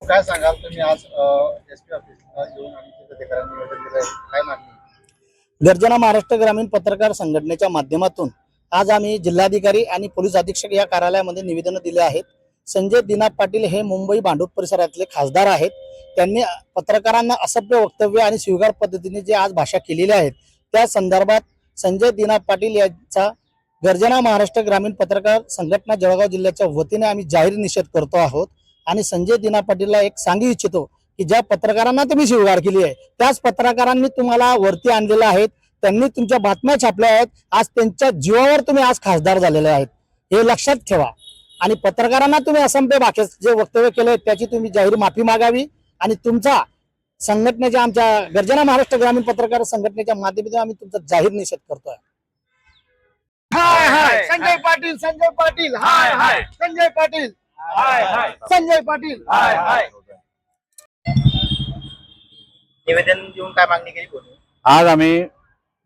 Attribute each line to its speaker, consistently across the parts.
Speaker 1: काय सांगाल तुम्ही आज एसपी ऑफिसला येऊन आणि तिथे ते करायला निवेदन दिलं आहे, काय मागणी?
Speaker 2: गर्जना महाराष्ट्र ग्रामीण पत्रकार संघटनेच्या माध्यमातून आज आम्ही जिल्हाधिकारी आणि पोलीस अधीक्षक या कार्यालयामध्ये निवेदन दिले आहेत। संजय दिनाप पाटील हे मुंबई भांडूप परिसरातले खासदार आहेत। त्यांनी पत्रकारांना असभ्य वक्तव्य आणि स्वीकार पद्धतीने जे आज भाषा केलेली आहेत त्या संदर्भात संजय दिनाप पाटील यांचा गर्जना महाराष्ट्र ग्रामीण पत्रकार संघटना जळगाव जिल्ह्याच्या वतीने आम्ही जाहीर निषेध करतो आहोत। आणि संजय दिनाप पाटीलला एक सांगू इच्छितो की ज्या पत्रकारांना तुम्ही शिवगाळ केली आहे त्याच पत्रकारांनी तुम्हाला वरती आणलेलं आहे, त्यांनी तुमच्या बातम्या छापल्या आहेत, आज त्यांच्या जीवावर तुम्ही आज खासदार झालेले आहेत, हे लक्षात ठेवा। आणि पत्रकारांना तुम्ही असंख्य बाकी जे वक्तव्य केले त्याची तुम्ही जाहीर माफी मागावी आणि तुमचा संघटनेच्या आमच्या गर्जना महाराष्ट्र ग्रामीण पत्रकार संघटनेच्या माध्यमातून आम्ही तुमचा जाहीर निषेध करतोय।
Speaker 1: हाय हाय संजय पाटील, संजय पाटील, हाय हाय संजय पाटील, हाय हाय संजय पाटील, हाय हाय। निवेदन देऊन काय मागणी केली बोलू?
Speaker 3: आज आम्ही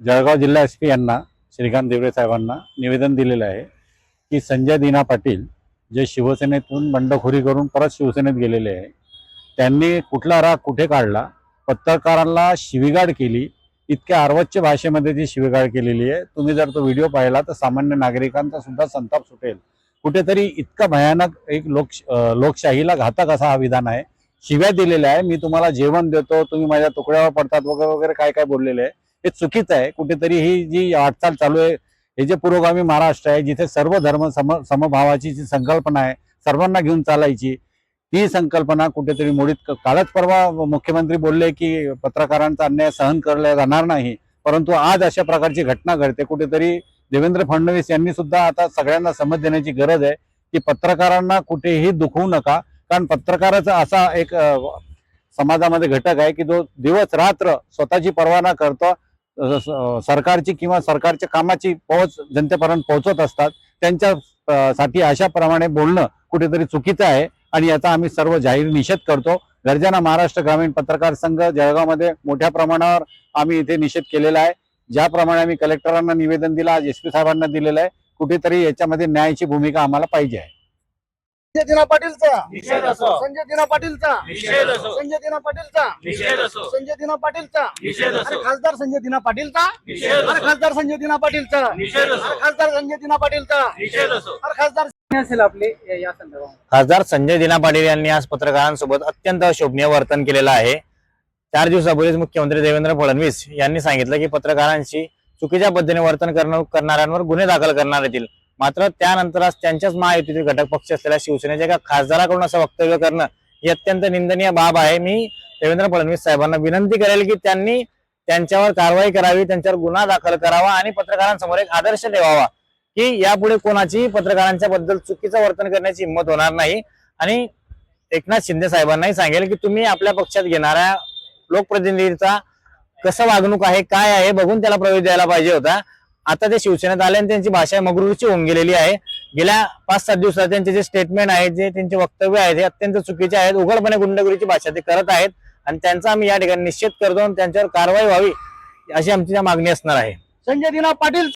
Speaker 3: जळगाव जिल्हा एसपी यांना श्रीकांत देवरे साहेबांना निवेदन दिलेलं आहे की संजय दिना पाटील जे शिवसेनेतून बंडखोरी करून परत शिवसेनेत गेलेले आहे, त्यांनी कुठला राग कुठे काढला, पत्रकारांना शिवीगाळ केली, इतक्या अर्वाच्य भाषेमध्ये जी शिवीगाळ केलेली आहे। तुम्ही जर तो व्हिडिओ पाहिला तर सामान्य नागरिकांचा सुद्धा संताप सुटेल। कुठेतरी इतका भयानक एक लोकशाहीला घातक असा हा विधान आहे। शिव्या दिलेल्या आहे, मी तुम्हाला जेवण देतो, तुम्ही माझ्या तुकड्यावर पडतात वगैरे वगैरे काय काय बोललेले आहे, हे चुकीचं आहे। कुठेतरी ही जी वाटचाल चालू आहे, हे जे पुरोगामी महाराष्ट्र आहे, जिथे सर्व धर्म समभावाची जी संकल्पना आहे, सर्वांना घेऊन चालायची, ती संकल्पना कुठेतरी मोडीत कालच परवा मुख्यमंत्री बोलले की पत्रकारांचा अन्याय सहन केला जाणार नाही, परंतु आज अशा प्रकारची घटना घडते। कुठेतरी देवेंद्र फडणवीस यांनी सुद्धा आता सगळ्यांना समज देण्याची गरज आहे की पत्रकारांना कुठेही दुखवू नका, कारण पत्रकाराचा असा एक समाजामध्ये घटक आहे की जो दिवस रात्र स्वतःची पर्वा न करता सरकारची किंवा सरकारच्या कामाची पोहोच जनतेपर्यंत पोहोचत असतात, त्यांच्यासाठी अशा प्रमाणे बोलणं कुठेतरी चुकीचं आहे आणि याचा आम्ही सर्व जाहीर निषेध करतो। गर्जना महाराष्ट्र ग्रामीण पत्रकार संघ जळगावमध्ये मोठ्या प्रमाणावर आम्ही इथे निषेध केलेला आहे। ज्याप्रमाणे आम्ही कलेक्टरांना निवेदन दिलं, आज एसपी साहेबांना दिलेलं आहे, कुठेतरी याच्यामध्ये न्यायाची भूमिका आम्हाला पाहिजे आहे।
Speaker 1: संजय दिना पाटीलचा
Speaker 4: निषेध असो,
Speaker 1: संजय दिना पाटीलचा
Speaker 4: निषेध असो,
Speaker 1: संजय दिना पाटीलचा
Speaker 4: निषेध असो,
Speaker 1: संजय दिना पाटीलचा
Speaker 4: निषेध
Speaker 1: अरे
Speaker 4: असो,
Speaker 1: खासदार संजय दिना पाटीलचा,
Speaker 4: निषेध
Speaker 1: अरे
Speaker 4: असो,
Speaker 1: खासदार संजय दिना पाटीलचा,
Speaker 4: निषेध
Speaker 1: अरे
Speaker 4: असो,
Speaker 1: खासदार संजय दिना पाटीलचा,
Speaker 4: निषेध असो।
Speaker 1: अरे खासदार असेल आपले या संदर्भात
Speaker 5: खासदार संजय दिना पाटील यांनी आज पत्रकारांसोबत अत्यंत शोभनीय वर्तन केलेलं आहे। 4 दिवसापूर्वीच मुख्यमंत्री देवेंद्र फडणवीस यांनी सांगितलं की पत्रकारांशी चुकीच्या पद्धतीने वर्तन करणाऱ्यांवर गुन्हे दाखल करणार येतील। मात्र त्यानंतर आज त्यांच्याच महायुतीतील घटक पक्ष असलेल्या शिवसेनेच्या एका खासदाराकडून असं वक्तव्य करणं ही अत्यंत निंदनीय बाब आहे। मी देवेंद्र फडणवीस साहेबांना विनंती करेल की त्यांनी त्यांच्यावर कारवाई करावी, त्यांच्यावर गुन्हा दाखल करावा आणि पत्रकारांसमोर एक आदर्श ठेवावा की यापुढे कोणाची पत्रकारांच्या बद्दल चुकीचं वर्तन करण्याची हिंमत होणार नाही। आणि एकनाथ शिंदे साहेबांनाही सांगेल की तुम्ही आपल्या पक्षात घेणाऱ्या लोकप्रतिनिधीचा कसं वागणूक आहे, काय आहे बघून त्याला प्रवेश द्यायला पाहिजे होता। आता ते शिवसेनेत आले आणि त्यांची भाषा मगरूरची होऊन गेलेली आहे। गेल्या 5-7 दिवसात त्यांचे जे स्टेटमेंट आहेत, जे त्यांचे वक्तव्य आहेत, हे अत्यंत चुकीचे आहेत। उघडपणे गुंडगिरीची भाषा ते करत आहेत आणि त्यांचा आम्ही या ठिकाणी निषेध करतो आणि त्यांच्यावर कारवाई व्हावी अशी आमची मागणी असणार आहे।
Speaker 1: संजय दिना पाटील